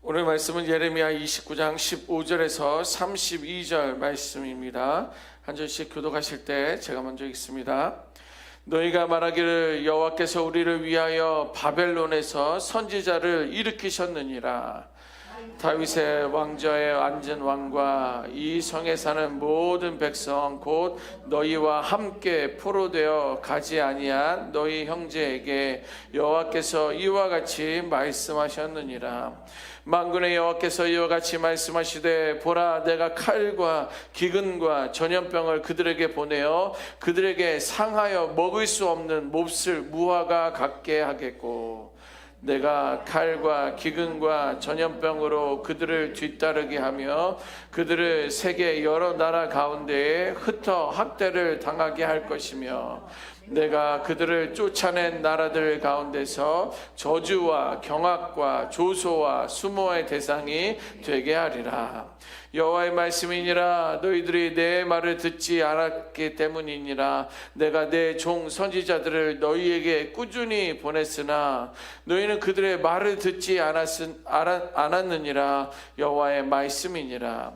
오늘 말씀은 예레미야 29장 15절에서 32절 말씀입니다. 한 절씩 교독하실 때 제가 먼저 읽습니다. 너희가 말하기를 여호와께서 우리를 위하여 바벨론에서 선지자를 일으키셨느니라. 다윗의 왕좌에 앉은 왕과 이 성에 사는 모든 백성 곧 너희와 함께 포로되어 가지 아니한 너희 형제에게 여호와께서 이와 같이 말씀하셨느니라. 만군의 여호와께서 이와 같이 말씀하시되 보라, 내가 칼과 기근과 전염병을 그들에게 보내어 그들에게 상하여 먹을 수 없는 몹쓸 무화과 같게 하겠고, 내가 칼과 기근과 전염병으로 그들을 뒤따르게 하며 그들을 세계 여러 나라 가운데에 흩어 학대를 당하게 할 것이며, 내가 그들을 쫓아낸 나라들 가운데서 저주와 경악과 조소와 수모의 대상이 되게 하리라. 여호와의 말씀이니라. 너희들이 내 말을 듣지 않았기 때문이니라. 내가 내 종 선지자들을 너희에게 꾸준히 보냈으나 너희는 그들의 말을 듣지 않았느니라. 여호와의 말씀이니라.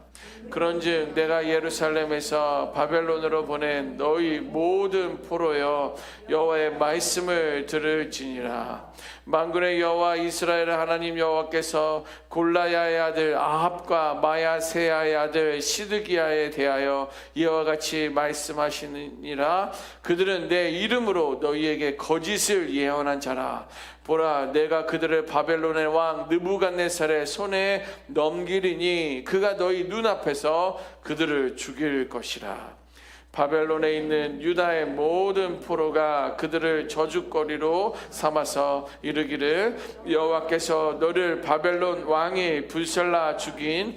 그런즉 내가 예루살렘에서 바벨론으로 보낸 너희 모든 포로여 여호와의 말씀을 들을지니라. 만군의 여호와 이스라엘의 하나님 여호와께서 골라야의 아들 아합과 마야세야의 아들 시드기야에 대하여 이와 같이 말씀하시니라. 그들은 내 이름으로 너희에게 거짓을 예언한 자라. 보라, 내가 그들을 바벨론의 왕 느부갓네살의 손에 넘기리니 그가 너희 눈앞에서 그들을 죽일 것이라. 바벨론에 있는 유다의 모든 포로가 그들을 저주거리로 삼아서 이르기를 여호와께서 너를 바벨론 왕이 불살라 죽인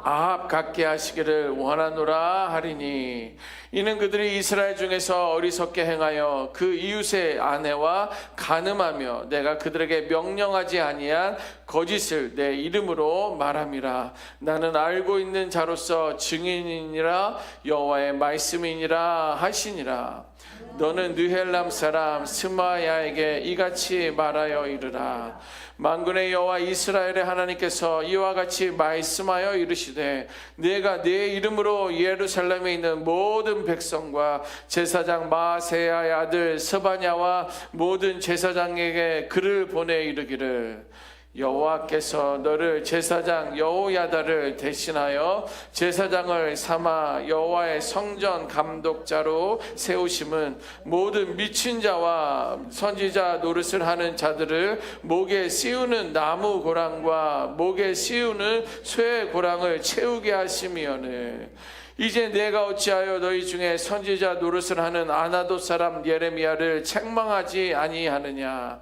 아합 같게 하시기를 원하노라 하리니, 이는 그들이 이스라엘 중에서 어리석게 행하여 그 이웃의 아내와 간음하며 내가 그들에게 명령하지 아니한 거짓을 내 이름으로 말함이라. 나는 알고 있는 자로서 증인이니라. 여호와의 말씀이니라 하시니라. 너는 느헬람 사람 스마야에게 이같이 말하여 이르라. 만군의 여호와 이스라엘의 하나님께서 이와 같이 말씀하여 이르시되 내가 내 이름으로 예루살렘에 있는 모든 백성과 제사장 마아세야의 아들 스바냐와 모든 제사장에게 글을 보내 이르기를 여호와께서 너를 제사장 여호야다를 대신하여 제사장을 삼아 여호와의 성전 감독자로 세우심은 모든 미친 자와 선지자 노릇을 하는 자들을 목에 씌우는 나무 고랑과 목에 씌우는 쇠 고랑을 채우게 하심이오늘. 이제 내가 어찌하여 너희 중에 선지자 노릇을 하는 아나돗 사람 예레미야를 책망하지 아니하느냐.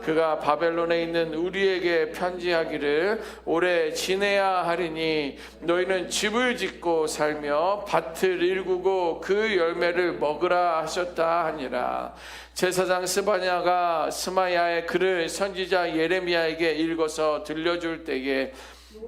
그가 바벨론에 있는 우리에게 편지하기를 오래 지내야 하리니 너희는 집을 짓고 살며 밭을 일구고 그 열매를 먹으라 하셨다 하니라. 제사장 스바냐가 스마야의 글을 선지자 예레미야에게 읽어서 들려줄 때에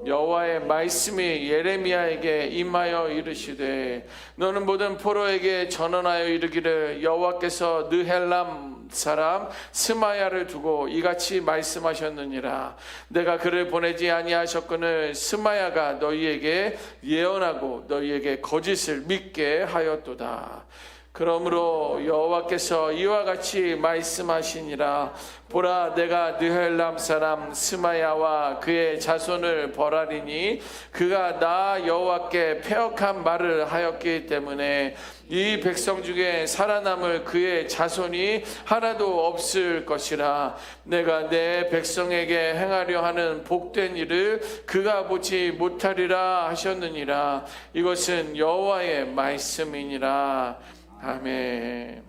여호와의 말씀이 예레미야에게 임하여 이르시되 너는 모든 포로에게 전언하여 이르기를 여호와께서 느헬람 사람 스마야를 두고 이같이 말씀하셨느니라. 내가 그를 보내지 아니하셨거늘 스마야가 너희에게 예언하고 너희에게 거짓을 믿게 하였도다. 그러므로 여호와께서 이와 같이 말씀하시니라. 보라, 내가 느헬람 사람 스마야와 그의 자손을 벌하리니 그가 나 여호와께 패역한 말을 하였기 때문에 이 백성 중에 살아남을 그의 자손이 하나도 없을 것이라. 내가 내 백성에게 행하려 하는 복된 일을 그가 보지 못하리라 하셨느니라. 이것은 여호와의 말씀이니라. 아멘.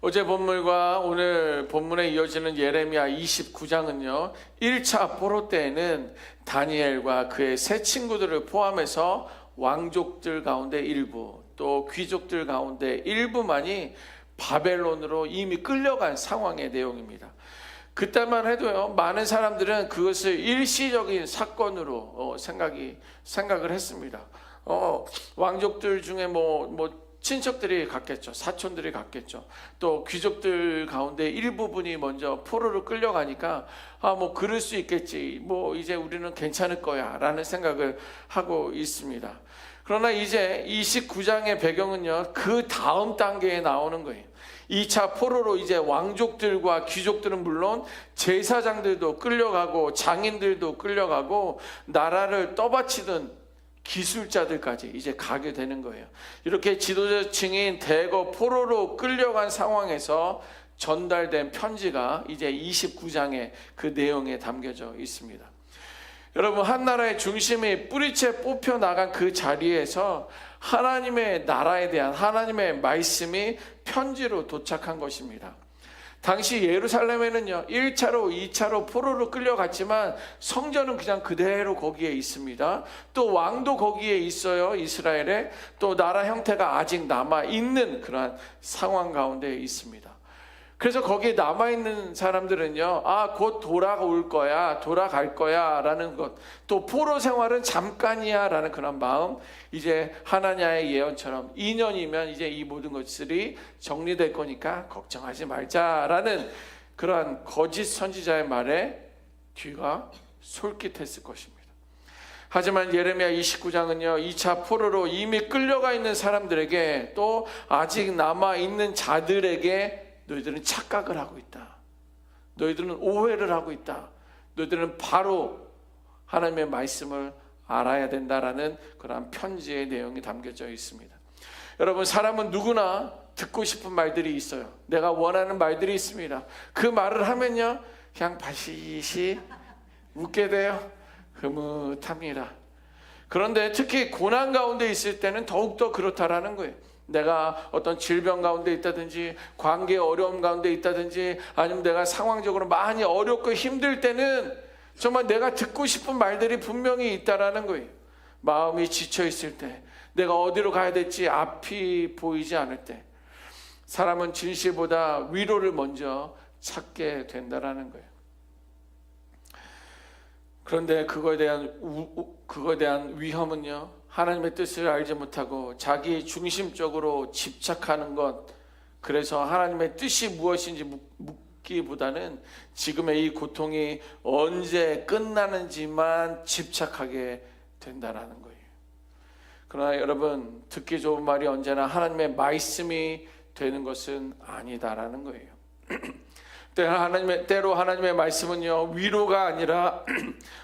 어제 본문과 오늘 본문에 이어지는 예레미야 29장은요 1차 포로 때에는 다니엘과 그의 세 친구들을 포함해서 왕족들 가운데 일부, 또 귀족들 가운데 일부만이 바벨론으로 이미 끌려간 상황의 내용입니다. 그때만 해도요 많은 사람들은 그것을 일시적인 사건으로 생각을 했습니다. 왕족들 중에 친척들이 갔겠죠. 사촌들이 갔겠죠. 또 귀족들 가운데 일부분이 먼저 포로로 끌려가니까 뭐 그럴 수 있겠지. 뭐 이제 우리는 괜찮을 거야 라는 생각을 하고 있습니다. 그러나 이제 29장의 배경은요, 그 다음 단계에 나오는 거예요. 2차 포로로 이제 왕족들과 귀족들은 물론 제사장들도 끌려가고 장인들도 끌려가고 나라를 떠받치던 기술자들까지 이제 가게 되는 거예요. 이렇게 지도자층인 대거 포로로 끌려간 상황에서 전달된 편지가 이제 29장의 그 내용에 담겨져 있습니다. 여러분, 한 나라의 중심이 뿌리채 뽑혀 나간 그 자리에서 하나님의 나라에 대한 하나님의 말씀이 편지로 도착한 것입니다. 당시 예루살렘에는요, 1차로 2차로 포로로 끌려갔지만 성전은 그냥 그대로 거기에 있습니다. 또 왕도 거기에 있어요. 이스라엘에. 또 나라 형태가 아직 남아있는 그러한 상황 가운데 있습니다. 그래서 거기에 남아있는 사람들은요, 곧 돌아올 거야, 돌아갈 거야 라는 것, 또 포로 생활은 잠깐이야 라는 그런 마음, 이제 하나냐의 예언처럼 2년이면 이제 이 모든 것들이 정리될 거니까 걱정하지 말자라는 그러한 거짓 선지자의 말에 귀가 솔깃했을 것입니다. 하지만 예레미야 29장은요, 2차 포로로 이미 끌려가 있는 사람들에게 또 아직 남아있는 자들에게 너희들은 착각을 하고 있다. 너희들은 오해를 하고 있다. 너희들은 바로 하나님의 말씀을 알아야 된다라는 그러한 편지의 내용이 담겨져 있습니다. 여러분, 사람은 누구나 듣고 싶은 말들이 있어요. 내가 원하는 말들이 있습니다. 그 말을 하면요, 그냥 바시시 웃게 돼요. 흐뭇합니다. 그런데 특히 고난 가운데 있을 때는 더욱더 그렇다라는 거예요. 내가 어떤 질병 가운데 있다든지 관계 어려움 가운데 있다든지 아니면 내가 상황적으로 많이 어렵고 힘들 때는 정말 내가 듣고 싶은 말들이 분명히 있다라는 거예요. 마음이 지쳐 있을 때, 내가 어디로 가야 될지 앞이 보이지 않을 때, 사람은 진실보다 위로를 먼저 찾게 된다라는 거예요. 그런데 그거에 대한 위험은요, 하나님의 뜻을 알지 못하고 자기 중심적으로 집착하는 것, 그래서 하나님의 뜻이 무엇인지 묻기보다는 지금의 이 고통이 언제 끝나는지만 집착하게 된다라는 거예요. 그러나 여러분, 듣기 좋은 말이 언제나 하나님의 말씀이 되는 것은 아니다라는 거예요. 때로 하나님의 말씀은요, 위로가 아니라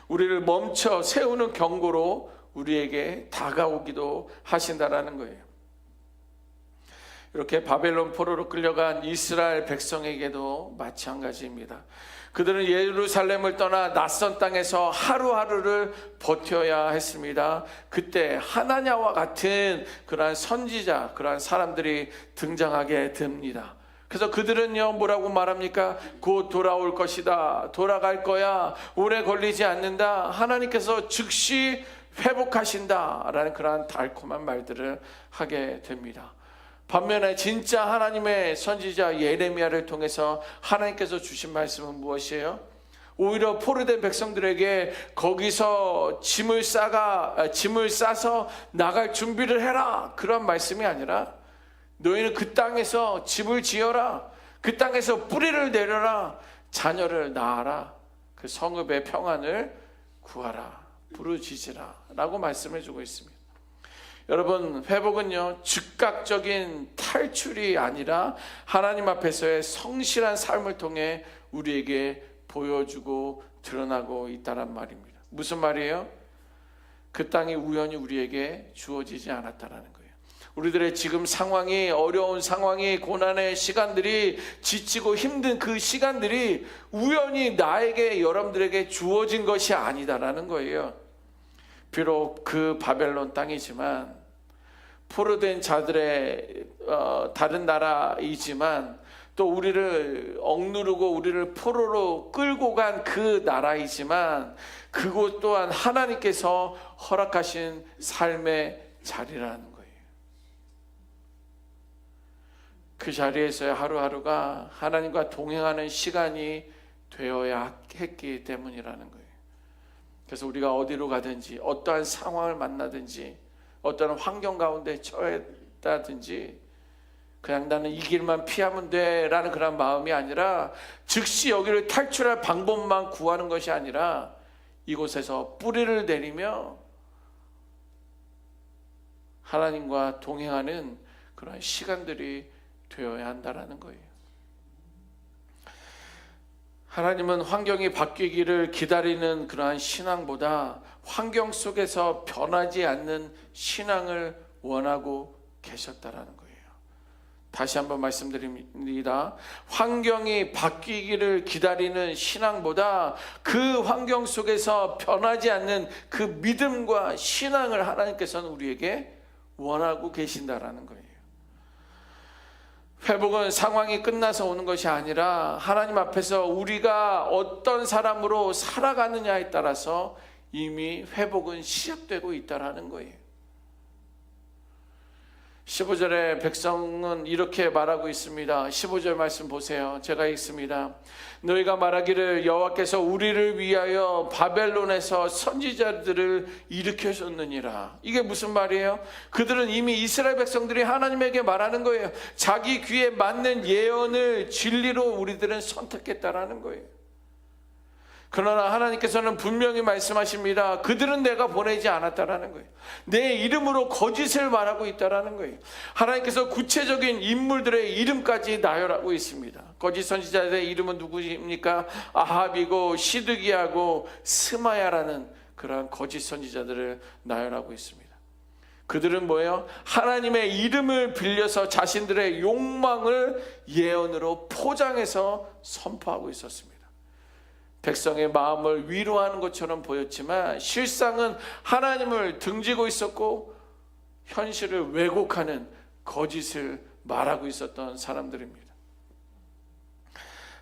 우리를 멈춰 세우는 경고로 우리에게 다가오기도 하신다라는 거예요. 이렇게 바벨론 포로로 끌려간 이스라엘 백성에게도 마찬가지입니다. 그들은 예루살렘을 떠나 낯선 땅에서 하루하루를 버텨야 했습니다. 그때 하나냐와 같은 그러한 선지자, 그러한 사람들이 등장하게 됩니다. 그래서 그들은요, 뭐라고 말합니까? 곧 돌아올 것이다, 돌아갈 거야, 오래 걸리지 않는다, 하나님께서 즉시 회복하신다 라는 그러한 달콤한 말들을 하게 됩니다. 반면에 진짜 하나님의 선지자 예레미야를 통해서 하나님께서 주신 말씀은 무엇이에요? 오히려 포로된 백성들에게 거기서 짐을 싸서 나갈 준비를 해라, 그런 말씀이 아니라 너희는 그 땅에서 집을 지어라, 그 땅에서 뿌리를 내려라, 자녀를 낳아라, 그 성읍의 평안을 구하라, 부르짖으라 라고 말씀해 주고 있습니다. 여러분, 회복은요, 즉각적인 탈출이 아니라 하나님 앞에서의 성실한 삶을 통해 우리에게 보여주고 드러나고 있다란 말입니다. 무슨 말이에요? 그 땅이 우연히 우리에게 주어지지 않았다라는 거예요. 우리들의 지금 상황이, 어려운 상황이, 고난의 시간들이, 지치고 힘든 그 시간들이 우연히 나에게, 여러분들에게 주어진 것이 아니다라는 거예요. 비록 그 바벨론 땅이지만, 포로된 자들의 다른 나라이지만, 또 우리를 억누르고 우리를 포로로 끌고 간 그 나라이지만, 그곳 또한 하나님께서 허락하신 삶의 자리라는 거예요. 그 자리에서의 하루하루가 하나님과 동행하는 시간이 되어야 했기 때문이라는 거예요. 그래서 우리가 어디로 가든지, 어떠한 상황을 만나든지, 어떠한 환경 가운데 처해 있다든지 그냥 나는 이 길만 피하면 돼라는 그런 마음이 아니라 즉시 여기를 탈출할 방법만 구하는 것이 아니라 이곳에서 뿌리를 내리며 하나님과 동행하는 그런 시간들이 되어야 한다라는 거예요. 하나님은 환경이 바뀌기를 기다리는 그러한 신앙보다 환경 속에서 변하지 않는 신앙을 원하고 계셨다라는 거예요. 다시 한번 말씀드립니다. 환경이 바뀌기를 기다리는 신앙보다 그 환경 속에서 변하지 않는 그 믿음과 신앙을 하나님께서는 우리에게 원하고 계신다라는 거예요. 회복은 상황이 끝나서 오는 것이 아니라 하나님 앞에서 우리가 어떤 사람으로 살아가느냐에 따라서 이미 회복은 시작되고 있다라는 거예요. 15절에 백성은 이렇게 말하고 있습니다. 15절 말씀 보세요. 제가 읽습니다. 너희가 말하기를 여호와께서 우리를 위하여 바벨론에서 선지자들을 일으켜줬느니라. 이게 무슨 말이에요? 그들은 이미 이스라엘 백성들이 하나님에게 말하는 거예요. 자기 귀에 맞는 예언을 진리로 우리들은 선택했다라는 거예요. 그러나 하나님께서는 분명히 말씀하십니다. 그들은 내가 보내지 않았다라는 거예요. 내 이름으로 거짓을 말하고 있다라는 거예요. 하나님께서 구체적인 인물들의 이름까지 나열하고 있습니다. 거짓 선지자들의 이름은 누구입니까? 아합이고 시드기야고 스마야라는 그러한 거짓 선지자들을 나열하고 있습니다. 그들은 뭐예요? 하나님의 이름을 빌려서 자신들의 욕망을 예언으로 포장해서 선포하고 있었습니다. 백성의 마음을 위로하는 것처럼 보였지만 실상은 하나님을 등지고 있었고 현실을 왜곡하는 거짓을 말하고 있었던 사람들입니다.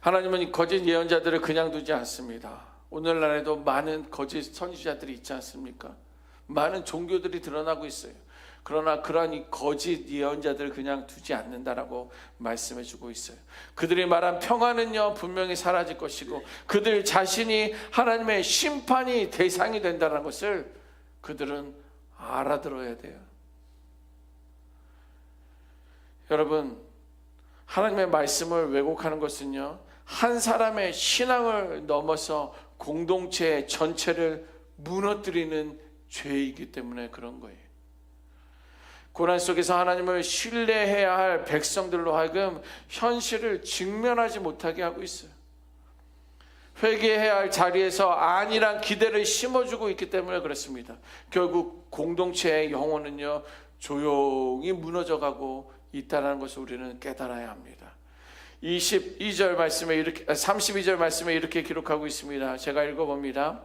하나님은 이 거짓 예언자들을 그냥 두지 않습니다. 오늘날에도 많은 거짓 선지자들이 있지 않습니까? 많은 종교들이 드러나고 있어요. 그러나 그러한 이 거짓 예언자들을 그냥 두지 않는다라고 말씀해 주고 있어요. 그들이 말한 평화는요 분명히 사라질 것이고 그들 자신이 하나님의 심판이 대상이 된다는 것을 그들은 알아들어야 돼요. 여러분, 하나님의 말씀을 왜곡하는 것은요 한 사람의 신앙을 넘어서 공동체 전체를 무너뜨리는 죄이기 때문에 그런 거예요. 고난 속에서 하나님을 신뢰해야 할 백성들로 하여금 현실을 직면하지 못하게 하고 있어요. 회개해야 할 자리에서 아니란 기대를 심어주고 있기 때문에 그렇습니다. 결국 공동체의 영혼은요 조용히 무너져가고 있다는 것을 우리는 깨달아야 합니다. 32절 말씀에 이렇게 32절 말씀에 이렇게 기록하고 있습니다. 제가 읽어봅니다.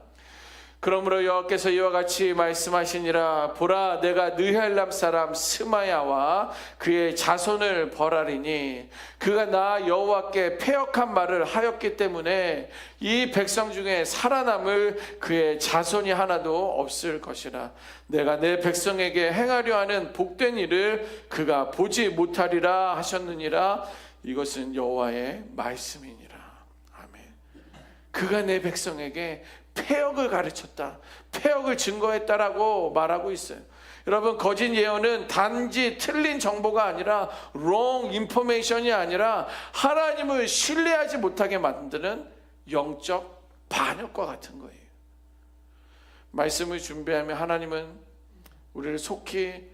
그러므로 여호와께서 이와 같이 말씀하시니라. 보라, 내가 느헬람 사람 스마야와 그의 자손을 벌하리니 그가 나 여호와께 패역한 말을 하였기 때문에 이 백성 중에 살아남을 그의 자손이 하나도 없을 것이라. 내가 내 백성에게 행하려 하는 복된 일을 그가 보지 못하리라 하셨느니라. 이것은 여호와의 말씀이니라. 아멘. 그가 내 백성에게 패역을 가르쳤다, 패역을 증거했다라고 말하고 있어요. 여러분, 거짓 예언은 단지 틀린 정보가 아니라 wrong information이 아니라 하나님을 신뢰하지 못하게 만드는 영적 반역과 같은 거예요. 말씀을 준비하면 하나님은 우리를 속히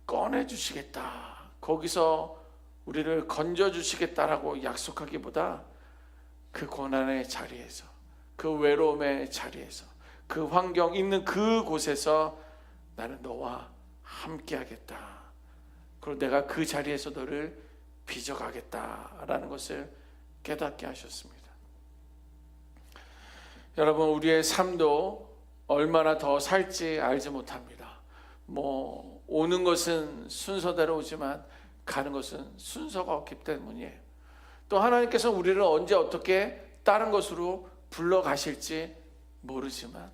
꺼내주시겠다, 거기서 우리를 건져주시겠다라고 약속하기보다 그 고난의 자리에서, 그 외로움의 자리에서, 그 환경 있는 그곳에서 나는 너와 함께 하겠다, 그리고 내가 그 자리에서 너를 빚어가겠다라는 것을 깨닫게 하셨습니다. 여러분, 우리의 삶도 얼마나 더 살지 알지 못합니다. 오는 것은 순서대로 오지만 가는 것은 순서가 없기 때문이에요. 또 하나님께서 우리를 언제 어떻게 다른 것으로 불러가실지 모르지만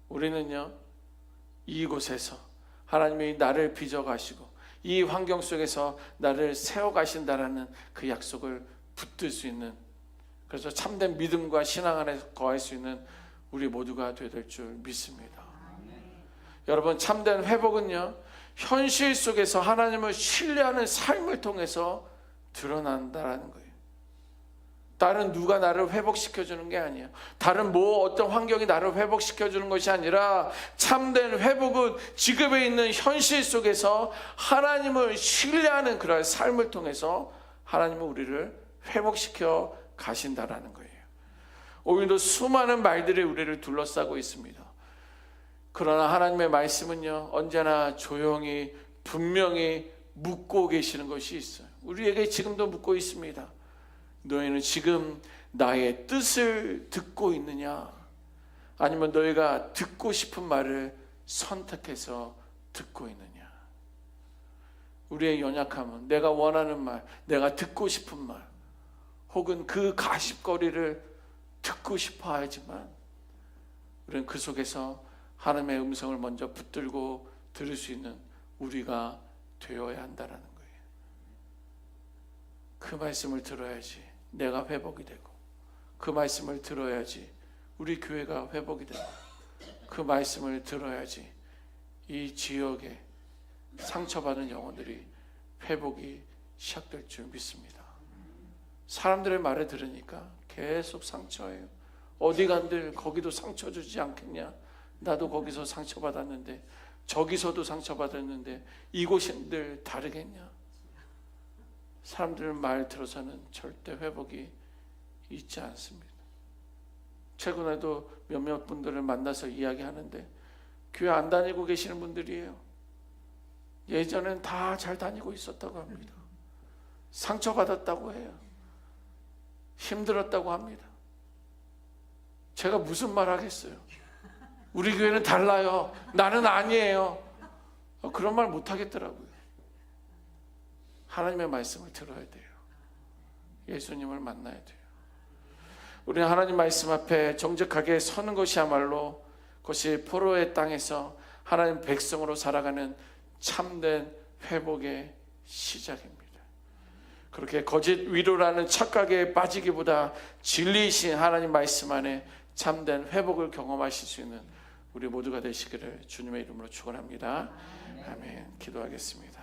우리는요 이곳에서 하나님이 나를 빚어가시고 이 환경 속에서 나를 세워가신다라는 그 약속을 붙들 수 있는, 그래서 참된 믿음과 신앙 안에 거할 수 있는 우리 모두가 되야 될 줄 믿습니다. 여러분, 참된 회복은요 현실 속에서 하나님을 신뢰하는 삶을 통해서 드러난다라는 거예요. 다른 누가 나를 회복시켜주는 게 아니에요. 다른 어떤 환경이 나를 회복시켜주는 것이 아니라 참된 회복은 지금에 있는 현실 속에서 하나님을 신뢰하는 그런 삶을 통해서 하나님은 우리를 회복시켜 가신다라는 거예요. 오늘도 수많은 말들이 우리를 둘러싸고 있습니다. 그러나 하나님의 말씀은요, 언제나 조용히 분명히 묻고 계시는 것이 있어요. 우리에게 지금도 묻고 있습니다. 너희는 지금 나의 뜻을 듣고 있느냐? 아니면 너희가 듣고 싶은 말을 선택해서 듣고 있느냐? 우리의 연약함은 내가 원하는 말, 내가 듣고 싶은 말, 혹은 그 가십거리를 듣고 싶어 하지만 우리는 그 속에서 하나님의 음성을 먼저 붙들고 들을 수 있는 우리가 되어야 한다는 거예요. 그 말씀을 들어야지 내가 회복이 되고, 그 말씀을 들어야지 우리 교회가 회복이 되고, 그 말씀을 들어야지 이 지역에 상처받은 영혼들이 회복이 시작될 줄 믿습니다. 사람들의 말을 들으니까 계속 상처예요. 어디 간들 거기도 상처 주지 않겠냐? 나도 거기서 상처받았는데, 저기서도 상처받았는데 이곳인들 다르겠냐? 사람들 말 들어서는 절대 회복이 있지 않습니다. 최근에도 몇몇 분들을 만나서 이야기하는데 교회 안 다니고 계시는 분들이에요. 예전엔 다 잘 다니고 있었다고 합니다. 상처받았다고 해요. 힘들었다고 합니다. 제가 무슨 말 하겠어요? 우리 교회는 달라요. 나는 아니에요. 그런 말 못 하겠더라고요. 하나님의 말씀을 들어야 돼요. 예수님을 만나야 돼요. 우리는 하나님 말씀 앞에 정직하게 서는 것이야말로 그것이 포로의 땅에서 하나님 백성으로 살아가는 참된 회복의 시작입니다. 그렇게 거짓 위로라는 착각에 빠지기보다 진리이신 하나님 말씀 안에 참된 회복을 경험하실 수 있는 우리 모두가 되시기를 주님의 이름으로 축원합니다. 아멘. 기도하겠습니다.